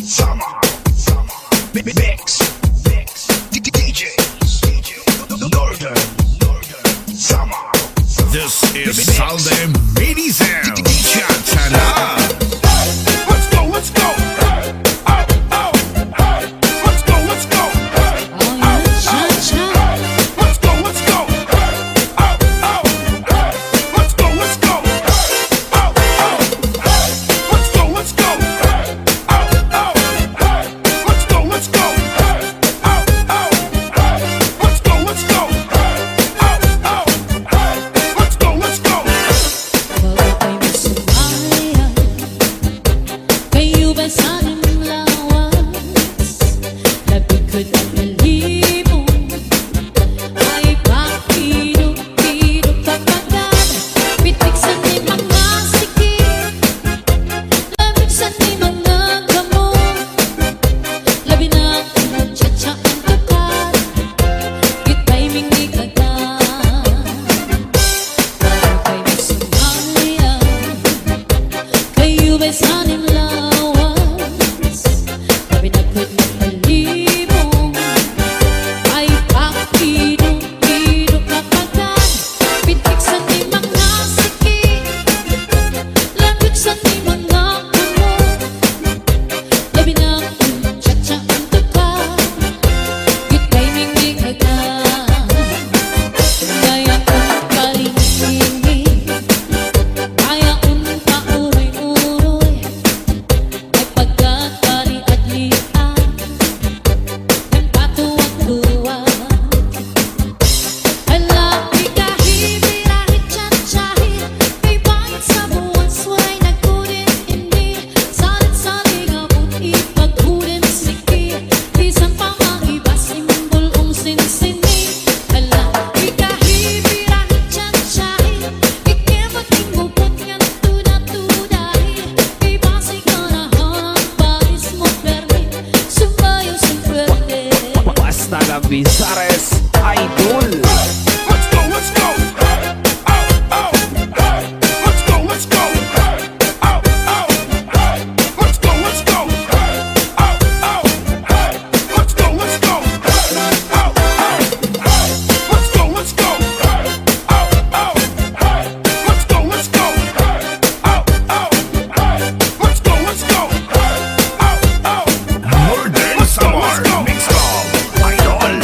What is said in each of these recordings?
Summer, mix, DJs, Northern, Summer. This is Salde Mini Sound. Chatana. Let's go, let's go. Let's go, let's go. Let's go, let's go. Let's go, let's go. Let's go, let's go. Let's go, let's go. Let's go, let's go. Let's go, let's go. Kayo ba sa aking lawas? Labig ko na nalimo ay pakilog-kilog kapagad. Pitik sa ni mga sikip, labig sa ni mga gamot. Labi na akong tsa-tsa ang tapat, kita'y mingig agad. Para kayo sumayan, kayo ba sa aking lawas? Labi na ko't nalimo ay pakilog-kilog kapagad. Pitik sa ni mga sikip, labig sa ni mga gamot. Labi na akong tsa-tsa ang tapat, kita'y mingig agad. Kaya kong palihimik, kaya kong pauroy-uroy, ay pagkakari at lian, ng patuwag-tuwag. Ay laki kahit tsa-tsahin, may bayad sa buwan, sway nagkunin-indi. Salit-saling abot, ipagkunin sikip, isang pamangibas, imbulong sinsini. Ay laki kahit tsa-tsahin, ikimot-ing bubot nga tuda-tudahin. May base ka na hangbalis mo permit, sumayo sa pwede. Basta na Bizares Idol. Let's go, let's go. Let's go, let's go. Let's go, let's go. Let's go, let's go. Let's go, let's go. Let's go, let's go. Let's go, let's go. Northern Summer Mix Club Idol.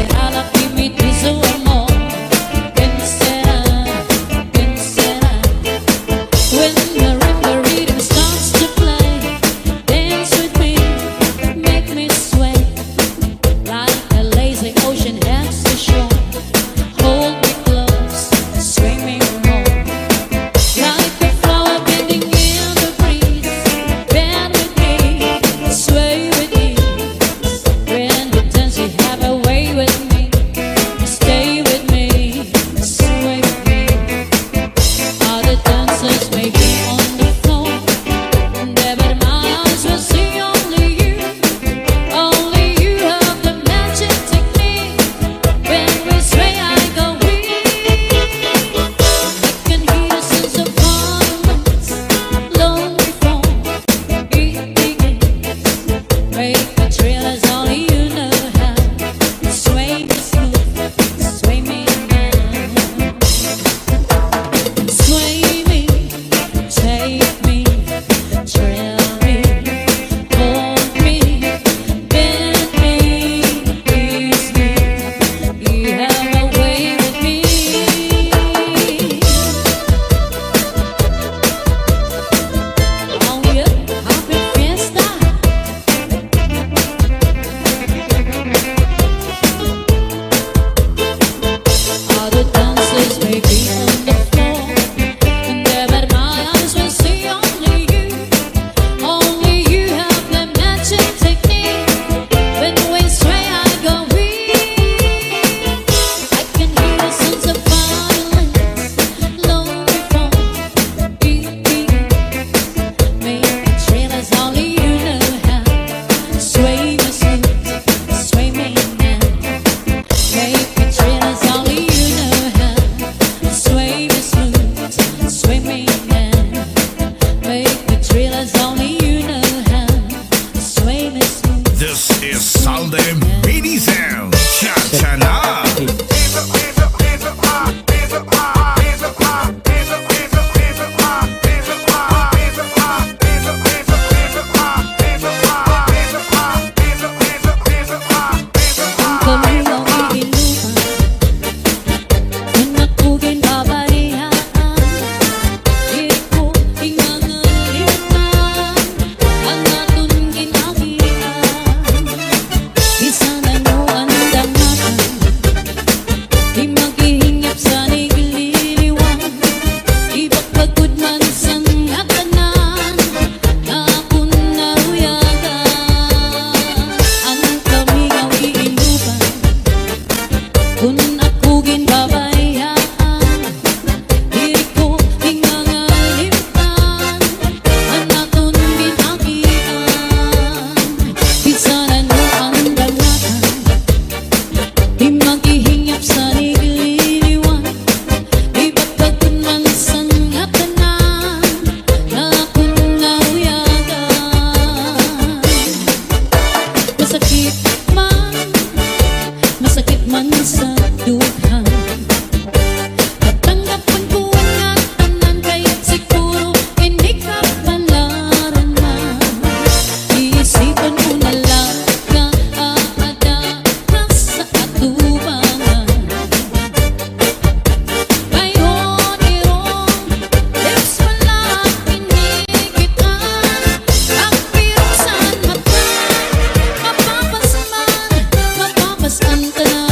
regala y mi su amor. ¿Quién será? ¿Quién será? When the rhythm starts to play, dance with me, make me sway like a lazy ocean heads to shore. Hold me close, swing me more like a flower bending in the breeze. Bend with me, sway with me. When you dance, you have a way with me. Stay with me, sway with me. Other dancers may be on the floor, there, but my eyes will see only you. Only you have the magic technique. When we sway, I go weak. I can hear the sense of violence long before it begins. Make a trail as only you know how. Sway me smooth, sway me now. Sway me, take me, trail me, hold me, bend me, ease me. You have a way with me. Oh yeah, happy fiesta. Other dancers may be on the floor, there, but my eyes will see only you. Only you have the magic technique. When we sway, I go weak. I can hear the sense of violence long before it begins. Make a trail as only you know how. Sway me smooth, sway me now. Make a trail as only you know how. Sway me smooth, sway me now. Make a trail as only you know how. Sway me smooth. This is Salde Mini Sound. Cha-cha-na. Kami ang iinuman, manatugin babarihaan. Di ko ingangalitan ang atong ginagian. Isa na mo ang damatan, di maghihingap sa nigililiwan. Di pagpagod man sa ngatanan, na akong nahuyagan. Ang kami ang iinuman, kung ako ginbabayaan, di ko ingangalitan ang atong ginagian. Bisan ano ang damatan, di maghihingap sa nigililiwan. Di pagpagod man sa ngatanan, na akong nahuyagan. Masakit man sa dughan, tatanggapan ko ang tanan, kaya't siguro hindi ka palaranan. Iisipan ko na lang na aadana sa atubangan. Ngayon irong lips mo lang pinigitan, ang pirusan mata, mapapasaman, mapapasan tanan.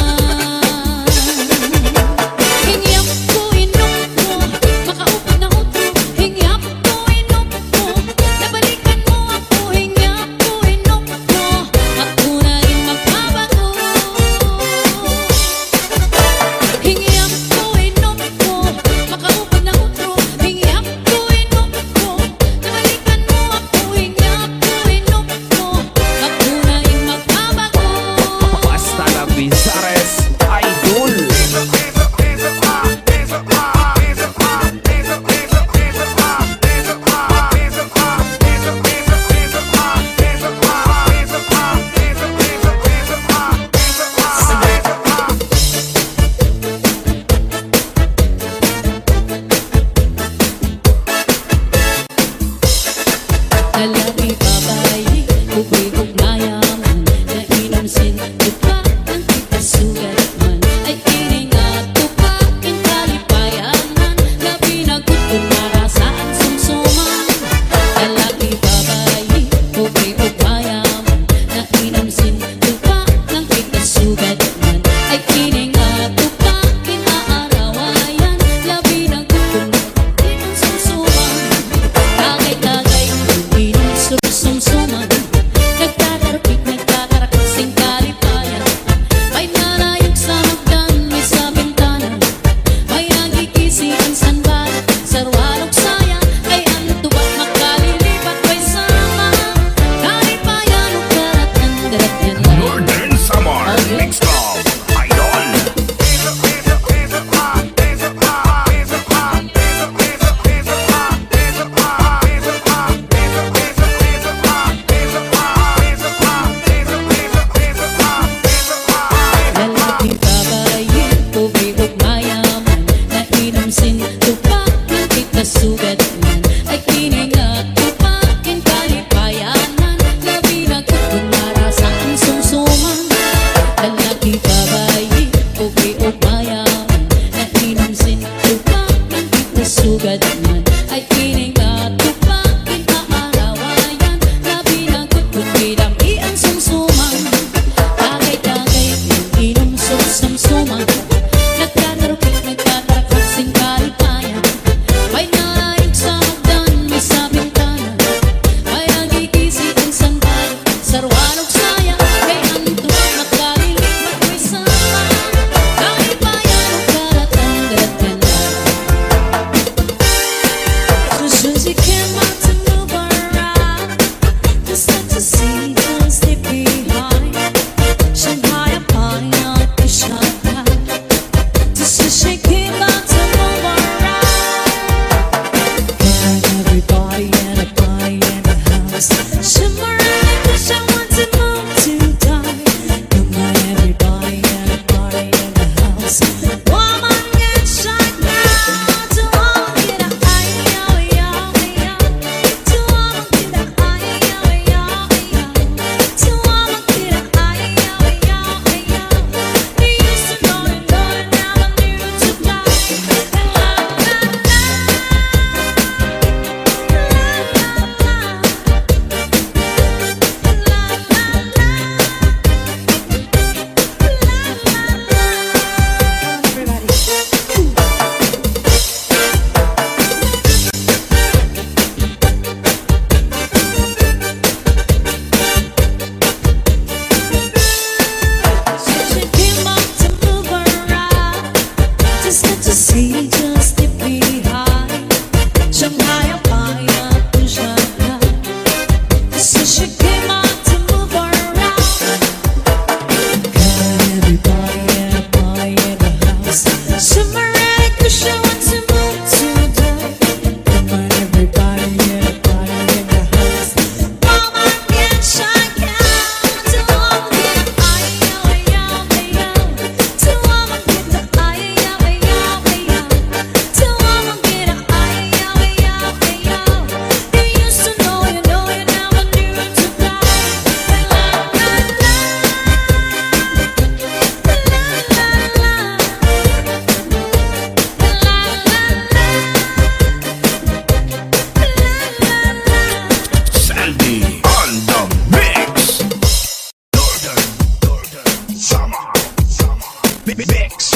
Mix.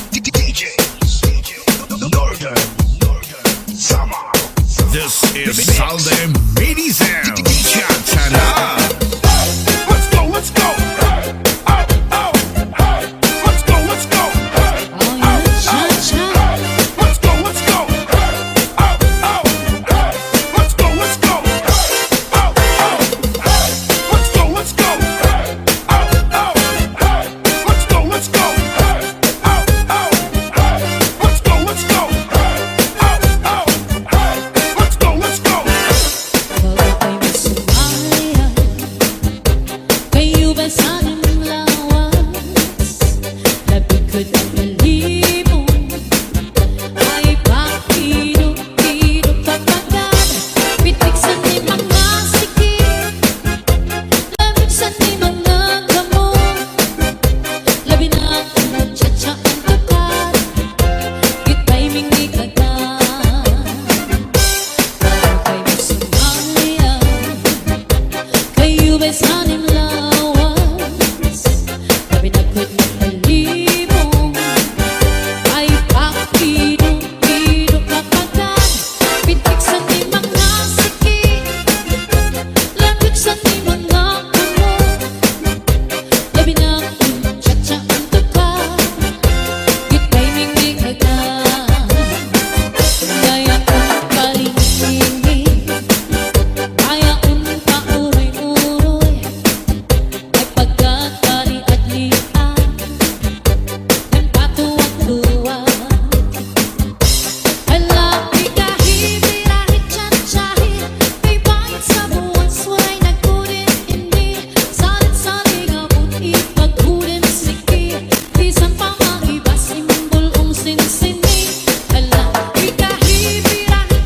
DJs. Northern. Summer. This is Salde Mini Sound. Cha-cha-la. Let's go, let's go. Oh, oh, hey. Let's go, let's go. Oh, yeah, cha-cha. Let's go, let's go. Oh, oh, hey. Let's go, let's go. Oh, oh, hey. Let's go, let's go. Oh, oh, hey. Let's go, let's go. Oh, oh, hey. Let's go, let's go. Oh, oh, hey. Let's go, let's go. Pag ako'y masumaya, kayo ba sanang lawas? Labig ko't ang malibong, ay pakilog-kilog kapagad. Pitik sa di mga sikip, lamig sa di mga gamot. Labi na akong nagtsatsa ang tukad, kita'y mingi agad. Pag ako'y masumaya, kayo ba'y sanang lawas? Labi na ko't makalibong, ay pakilog-kilog kapagad. Pitik sa di mga sikip, lamig sa di mga gamot. Labi na akong nagtsatsa ang tukad, kita'y mingi agad. Kaya kong kalingin, kaya kong pauroy-uroy, ay pagkakali-adlian, ng patuwang-tuwa. Alaki kahit tsatsahit, may bait sa buwas, wala'y nagkulit-init. Salit-saling abot-it, pagkulim sikit, bisan pa maibas, imbulong sinsini. Alaki kahit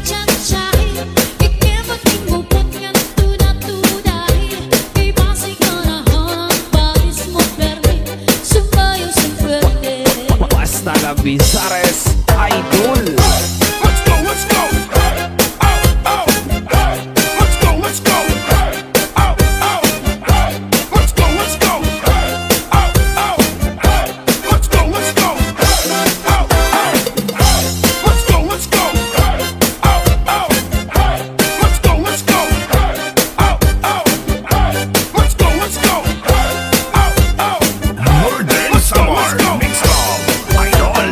tsatsahit, ikimot-ing upot ngang tunat-tunahit, kay basi ka na balis mo permit, sumayo sa puwerte. Basta la Bizares Idol. Let's go, let's go. Oh, oh, hey. Let's go, let's go. Oh, oh, hey. Let's go, let's go. Oh, oh, hey. Let's go, let's go. Oh, hey, hey. Let's go, let's go. Oh, oh, hey. Let's go, let's go. Oh, oh, hey. Let's go, let's go. Oh, oh, Northern Summer. Mix of Idol.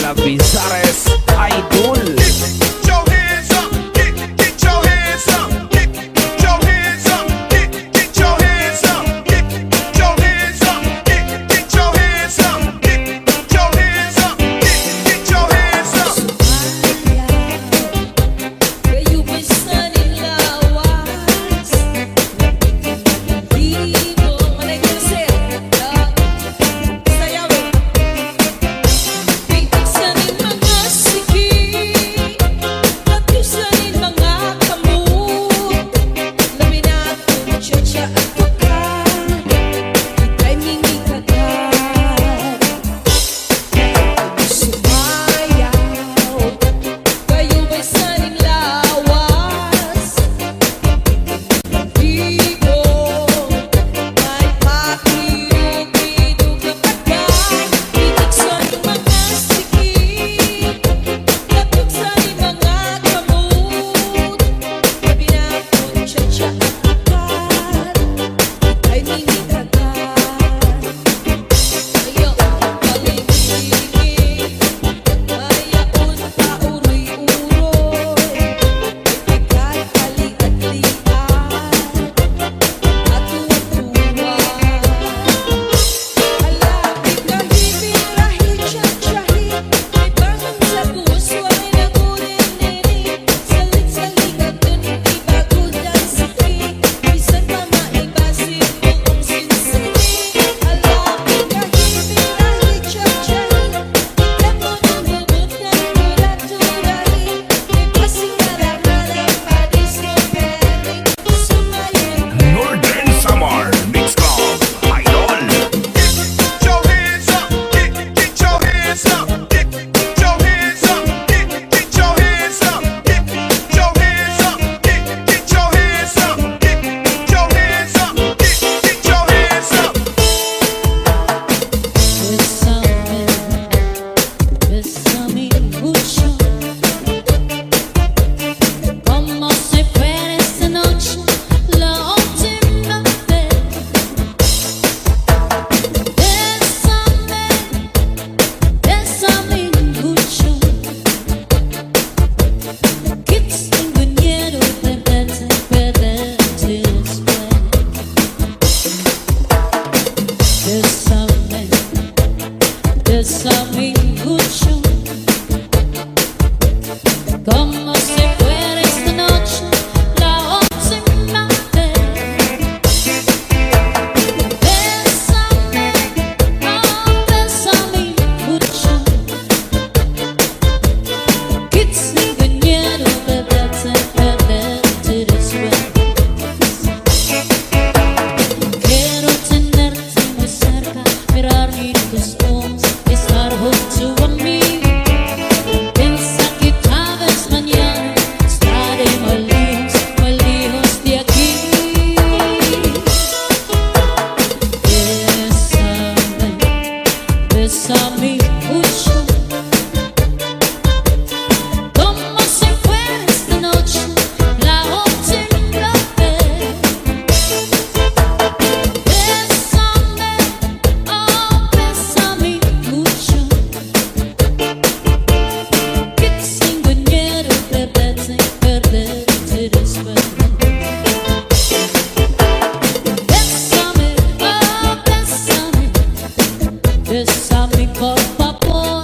Talabizares Idol. Get your hands up, get your hands up, get your hands up, get your hands up, get your hands up, get your hands up, get your hands up, get your hands up. Kayo ba'y saning lawas? Di mo managkasir sayaw pitik sanin mga sikip Pati sanin mga kamot Lamin ako tsa-tsa at tukan Ika'y mingikagat Sumayaw Kayo ba'y saning lawas? Di ko may pakirugido kapagkat Pitik saning mga sikip Pati saning mga kamot Lamin ako tsa-tsa at tukan Ika'y mingikagat Ayaw paligid Mayaon pa uroy-uroy Ika'y ali-alian At tuwa Alapit na hibirahin tsa-tsahin May bangon sa puso ay nagunin-nini Salit-salik at dun di bagod ang sikri Bisan pa maibasin mo ang sinsini Alapit na hibirahin tsa-tsahin Ikaw mo nang bubot ng tulat-tulahin May pasingarahan ang padis mo peri Sumayon Northern Samar Mix Club Idol. Get your hands up, get your hands up, get your hands up, get your hands up, get your hands up, get your hands up, get your hands up, get your hands up. Bésame mucho, como si fuera esta noche la última vez. Bésame mucho, que tengo miedo de perderte después. Bésame mucho, como si fuera esta noche la última vez. Bésame, oh, bésame mucho, que tengo miedo de perderte después. Quiero tenerte muy cerca, mirar en tus ojos, estar junto a mí. Piensa que tal vez mañana estaré muy lejos de aquí. Bésame mucho, como si fuera esta noche la última vez. Bésame, oh, bésame mucho, que tengo miedo de perderte después. Bésame, oh, bésame, por favor.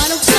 Alok